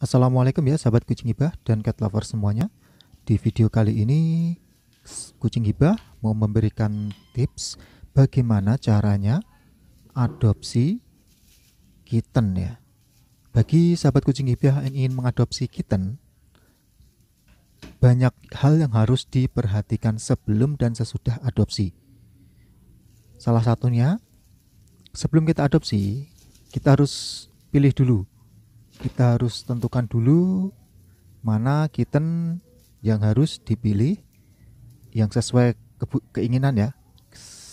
Assalamualaikum ya sahabat kucing hibah dan cat lover semuanya. Di video kali ini kucing hibah mau memberikan tips bagaimana caranya adopsi kitten ya. Bagi sahabat kucing hibah yang ingin mengadopsi kitten, banyak hal yang harus diperhatikan sebelum dan sesudah adopsi. Salah satunya, sebelum kita adopsi, kita harus pilih dulu. Kita harus tentukan dulu mana kitten yang harus dipilih yang sesuai keinginan ya,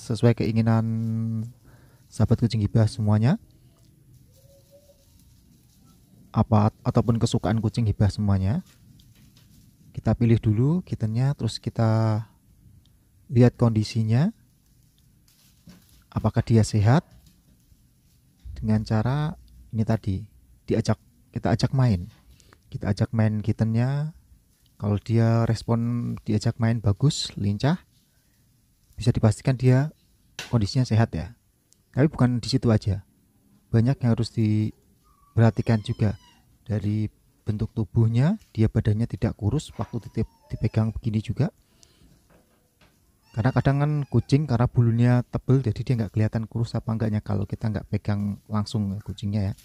sesuai keinginan sahabat kucing hibah semuanya, apa ataupun kesukaan kucing hibah semuanya. Kita pilih dulu kittennya, terus kita lihat kondisinya, apakah dia sehat, dengan cara ini tadi, kita ajak main kittennya. Kalau dia respon diajak main bagus, lincah, bisa dipastikan dia kondisinya sehat ya. Tapi bukan di situ aja, banyak yang harus diperhatikan juga. Dari bentuk tubuhnya, dia badannya tidak kurus waktu dipegang begini juga. Karena kadang kan kucing karena bulunya tebel, jadi dia nggak kelihatan kurus apa enggaknya kalau kita nggak pegang langsung kucingnya ya.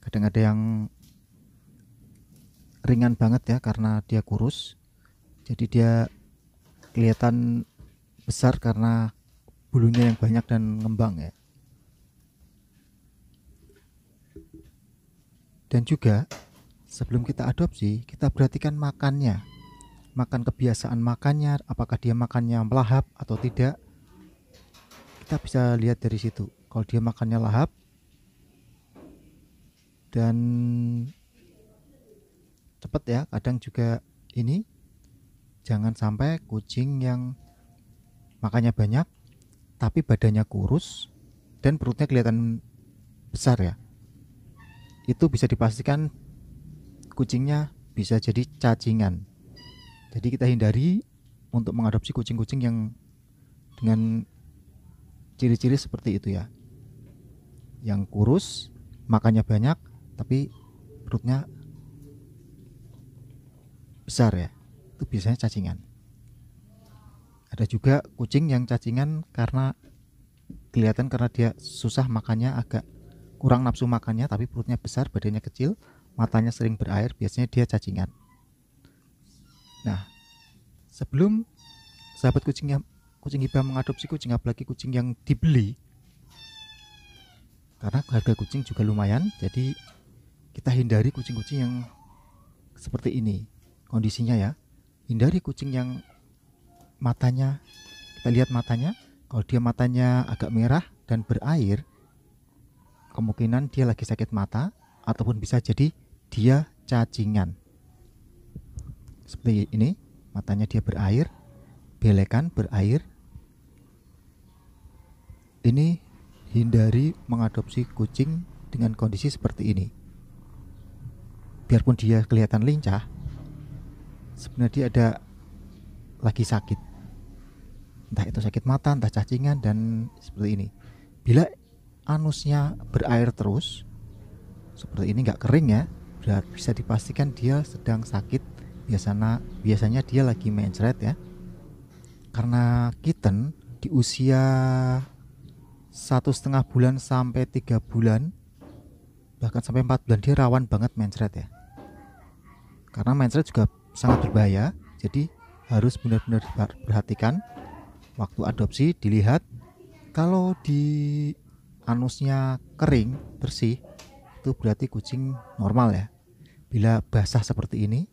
Kadang ada yang ringan banget ya karena dia kurus, jadi dia kelihatan besar karena bulunya yang banyak dan ngembang ya. Dan juga sebelum kita adopsi, kita perhatikan makan kebiasaan makannya, apakah dia makannya melahap atau tidak. Kita bisa lihat dari situ. Kalau dia makannya lahap dan cepet ya, kadang juga ini, jangan sampai kucing yang makannya banyak tapi badannya kurus dan perutnya kelihatan besar ya, itu bisa dipastikan kucingnya bisa jadi cacingan. Jadi kita hindari untuk mengadopsi kucing-kucing yang dengan ciri-ciri seperti itu ya, yang kurus, makannya banyak tapi perutnya besar ya, itu biasanya cacingan. Ada juga kucing yang cacingan karena kelihatan karena dia susah makannya, agak kurang nafsu makannya, tapi perutnya besar, badannya kecil, matanya sering berair, biasanya dia cacingan. Nah, sebelum sahabat kucing hibah mengadopsi kucing, apalagi kucing yang dibeli, karena harga kucing juga lumayan, jadi kita hindari kucing-kucing yang seperti ini kondisinya ya. Hindari kucing yang matanya, kita lihat matanya, kalau dia matanya agak merah dan berair, kemungkinan dia lagi sakit mata, ataupun bisa jadi dia cacingan. Seperti ini, matanya dia berair, belekan berair. Ini hindari mengadopsi kucing dengan kondisi seperti ini. Biarpun dia kelihatan lincah, sebenarnya dia ada lagi sakit, entah itu sakit mata, entah cacingan, dan seperti ini. Bila anusnya berair terus seperti ini, nggak kering ya, bisa dipastikan dia sedang sakit. Biasanya dia lagi mencret ya. Karena kitten di usia 1,5 bulan sampai 3 bulan, bahkan sampai 4 bulan, dia rawan banget mencret ya. Karena mencret juga sangat berbahaya, jadi harus benar-benar perhatikan waktu adopsi. Dilihat kalau di anusnya kering bersih, itu berarti kucing normal ya. Bila basah seperti ini,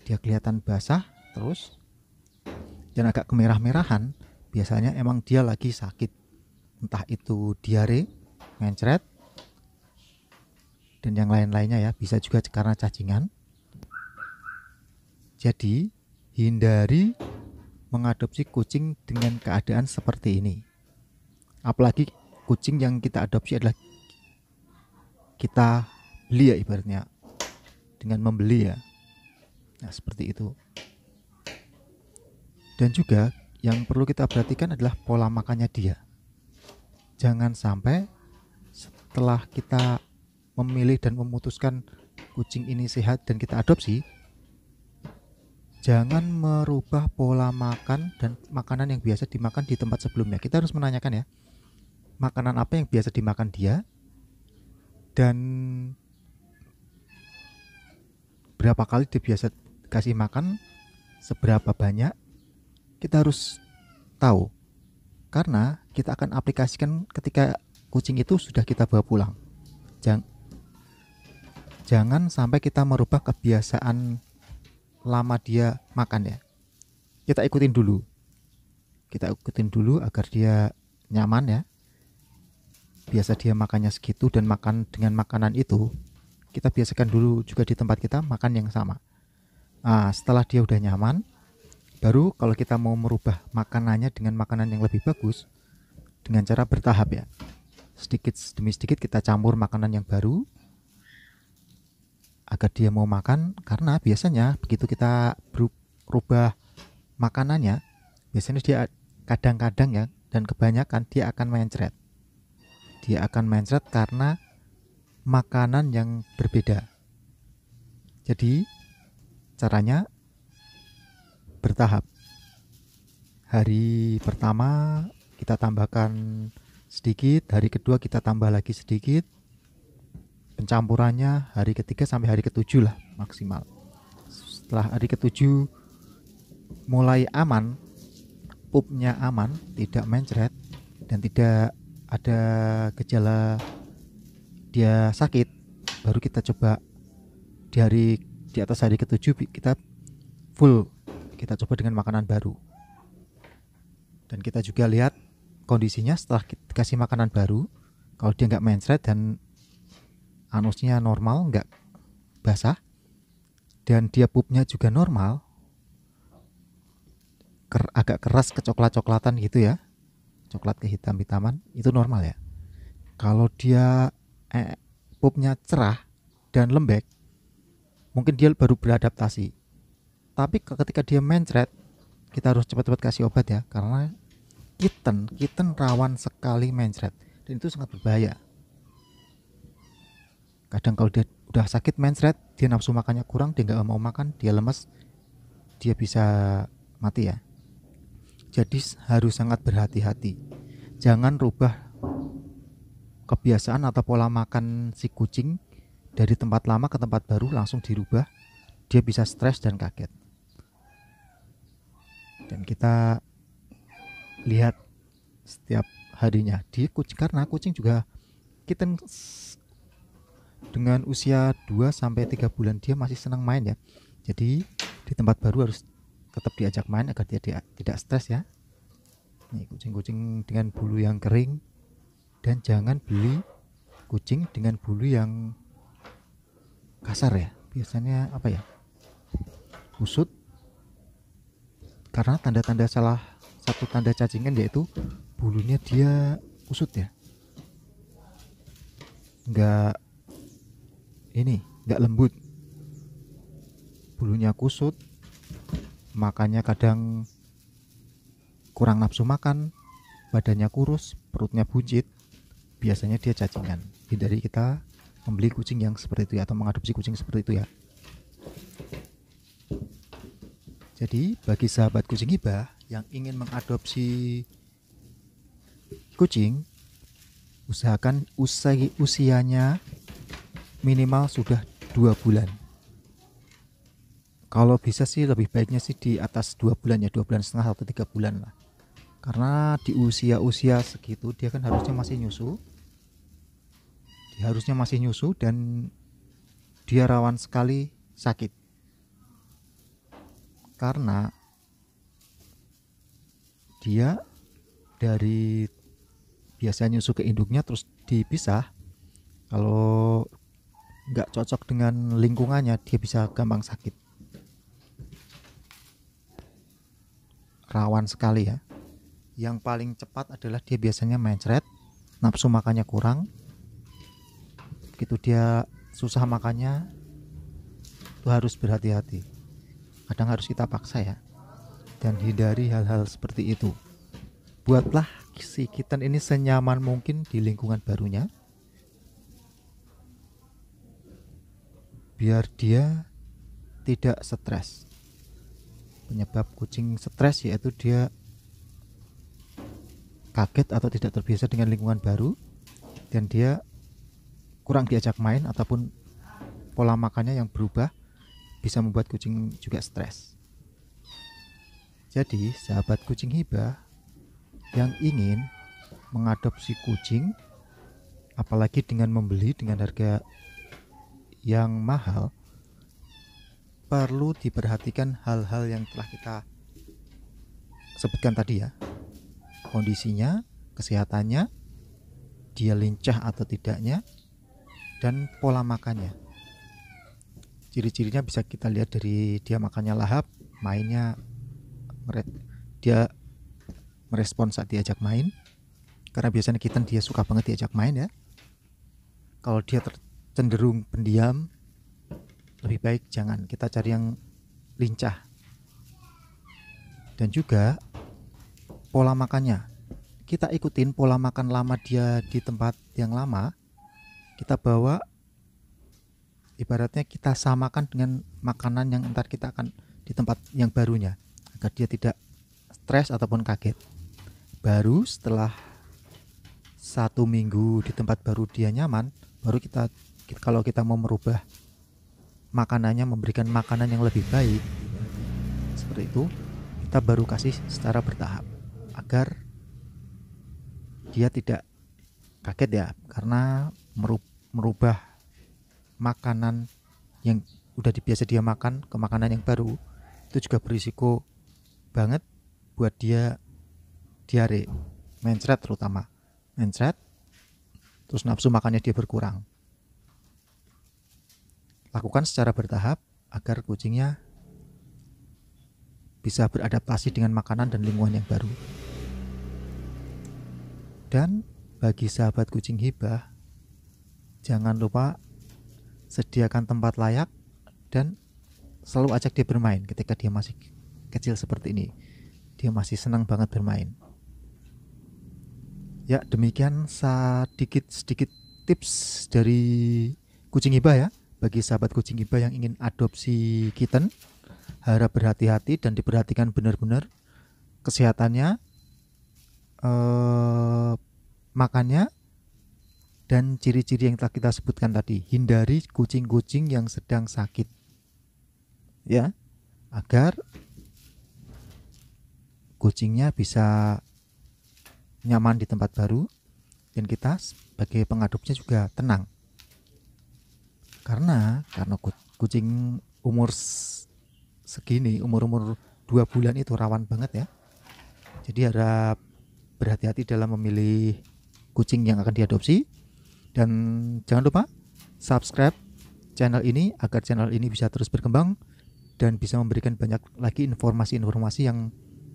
dia kelihatan basah terus dan agak kemerah-merahan, biasanya emang dia lagi sakit, entah itu diare, mencret, dan yang lain-lainnya ya. Bisa juga karena cacingan. Jadi hindari mengadopsi kucing dengan keadaan seperti ini. Apalagi kucing yang kita adopsi adalah kita beli ya, ibaratnya dengan membeli ya. Nah, seperti itu. Dan juga yang perlu kita perhatikan adalah pola makannya dia. Jangan sampai setelah kita memilih dan memutuskan kucing ini sehat dan kita adopsi, jangan merubah pola makan dan makanan yang biasa dimakan di tempat sebelumnya. Kita harus menanyakan ya, makanan apa yang biasa dimakan dia dan berapa kali dia biasa kasih makan, seberapa banyak. Kita harus tahu, karena kita akan aplikasikan ketika kucing itu sudah kita bawa pulang. Jangan sampai kita merubah kebiasaan lama dia makan ya. Kita ikutin dulu agar dia nyaman ya. Biasa dia makannya segitu dan makan dengan makanan itu, kita biasakan dulu juga di tempat kita makan yang sama. Nah, setelah dia udah nyaman, baru kalau kita mau merubah makanannya dengan makanan yang lebih bagus, dengan cara bertahap ya. Sedikit demi sedikit kita campur makanan yang baru agar dia mau makan. Karena biasanya begitu kita berubah makanannya, biasanya dia kadang-kadang ya, dan kebanyakan dia akan mencret. Karena makanan yang berbeda. Jadi caranya bertahap. Hari pertama kita tambahkan sedikit, hari kedua kita tambah lagi sedikit. Pencampurannya hari ketiga sampai hari ketujuh lah maksimal. Setelah hari ketujuh mulai aman, pupnya aman, tidak mencret dan tidak ada gejala dia sakit, baru kita coba di atas hari ketujuh kita coba dengan makanan baru. Dan kita juga lihat kondisinya setelah kita kasih makanan baru. Kalau dia nggak mencret dan anusnya normal, nggak basah, dan dia pupnya juga normal, agak keras kecoklat-coklatan gitu ya, coklat kehitam-hitaman, itu normal ya. Kalau dia pupnya cerah dan lembek, mungkin dia baru beradaptasi. Tapi ketika dia mencret, kita harus cepat-cepat kasih obat ya, karena kitten rawan sekali mencret dan itu sangat berbahaya. Kadang kalau dia udah sakit mencret, dia nafsu makannya kurang, dia nggak mau makan, dia lemes, dia bisa mati ya. Jadi harus sangat berhati-hati. Jangan rubah kebiasaan atau pola makan si kucing dari tempat lama ke tempat baru langsung dirubah. Dia bisa stres dan kaget. Dan kita lihat setiap harinya di kucing, karena kucing juga kitten dengan usia 2-3 bulan dia masih senang main ya. Jadi di tempat baru harus tetap diajak main agar dia tidak stres ya. Nih kucing-kucing dengan bulu yang kering, dan jangan beli kucing dengan bulu yang kasar ya. Biasanya apa ya? Kusut. Karena tanda-tanda salah satu tanda cacingan yaitu bulunya dia kusut ya. Nggak lembut. Bulunya kusut. Makanya kadang kurang nafsu makan, badannya kurus, perutnya buncit. Biasanya dia cacingan. Hindari kita membeli kucing yang seperti itu ya, atau mengadopsi kucing seperti itu ya. Jadi bagi sahabat kucing hibah yang ingin mengadopsi kucing, usahakan usianya minimal sudah 2 bulan. Kalau bisa sih lebih baiknya sih di atas 2 bulan ya, 2 bulan setengah atau 3 bulan lah. Karena di usia segitu dia kan harusnya masih nyusu dan dia rawan sekali sakit. Karena dia dari biasa nyusu ke induknya terus dipisah, kalau nggak cocok dengan lingkungannya dia bisa gampang sakit. Rawan sekali ya. Yang paling cepat adalah dia biasanya mencret, nafsu makannya kurang. Begitu dia susah makannya, itu harus berhati-hati. Kadang harus kita paksa ya. Dan hindari hal-hal seperti itu. Buatlah si kitten ini senyaman mungkin di lingkungan barunya. biar dia tidak stres. Penyebab kucing stres yaitu dia kaget atau tidak terbiasa dengan lingkungan baru, dan dia kurang diajak main ataupun pola makannya yang berubah bisa membuat kucing juga stres. Jadi sahabat kucing hibah yang ingin mengadopsi kucing, apalagi dengan membeli dengan harga yang mahal, perlu diperhatikan hal-hal yang telah kita sebutkan tadi ya. Kondisinya, kesehatannya, dia lincah atau tidaknya, dan pola makannya. Ciri-cirinya bisa kita lihat dari dia makannya lahap, mainnya dia merespon saat diajak main, karena biasanya kitten dia suka banget diajak main ya. Kalau dia cenderung pendiam, lebih baik jangan, kita cari yang lincah. Dan juga pola makannya, kita ikutin pola makan lama dia di tempat yang lama, kita bawa, ibaratnya kita samakan dengan makanan yang ntar kita akan di tempat yang barunya, agar dia tidak stres ataupun kaget. Baru setelah 1 minggu di tempat baru dia nyaman, baru kita kalau kita mau merubah makanannya, memberikan makanan yang lebih baik seperti itu, kita baru kasih secara bertahap agar dia tidak kaget ya, karena merubah makanan yang udah biasa dia makan ke makanan yang baru itu juga berisiko banget buat dia diare, mencret, terutama mencret, terus nafsu makannya dia berkurang. Lakukan secara bertahap agar kucingnya bisa beradaptasi dengan makanan dan lingkungan yang baru. Dan bagi sahabat kucing hibah, jangan lupa sediakan tempat layak dan selalu ajak dia bermain ketika dia masih kecil seperti ini. Dia masih senang banget bermain. Ya, demikian sedikit tips dari kucing hibah ya. Bagi sahabat kucing hibah yang ingin adopsi kitten, harap berhati-hati dan diperhatikan benar-benar kesehatannya, makannya, dan ciri-ciri yang telah kita sebutkan tadi. Hindari kucing-kucing yang sedang sakit ya, agar kucingnya bisa nyaman di tempat baru dan kita sebagai pengadopsinya juga tenang. Karena kucing umur segini, umur 2 bulan itu rawan banget ya. Jadi harap berhati-hati dalam memilih kucing yang akan diadopsi. Dan jangan lupa subscribe channel ini agar channel ini bisa terus berkembang dan bisa memberikan banyak lagi informasi-informasi yang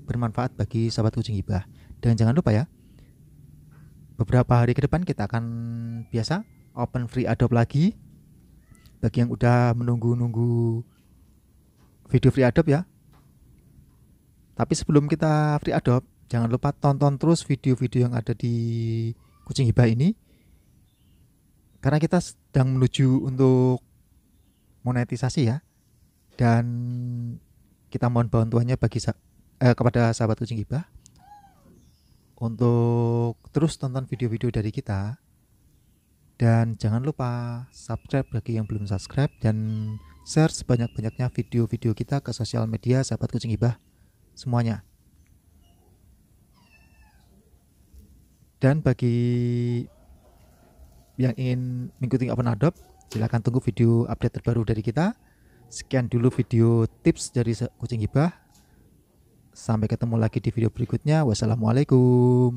bermanfaat bagi sahabat kucing hibah. Dan jangan lupa ya, beberapa hari ke depan kita akan biasa open free adopt lagi. Bagi yang udah menunggu-nunggu video free adopt ya. Tapi sebelum kita free adopt, jangan lupa tonton terus video-video yang ada di kucing hibah ini, karena kita sedang menuju untuk monetisasi ya. Dan kita mohon bantuannya kepada sahabat kucing hibah untuk terus tonton video-video dari kita. Dan jangan lupa subscribe bagi yang belum subscribe, dan share sebanyak-banyaknya video-video kita ke sosial media sahabat kucing hibah semuanya. Dan bagi yang ingin mengikuti open adopt, silahkan tunggu video update terbaru dari kita. Sekian dulu video tips dari kucing hibah. Sampai ketemu lagi di video berikutnya. Wassalamualaikum.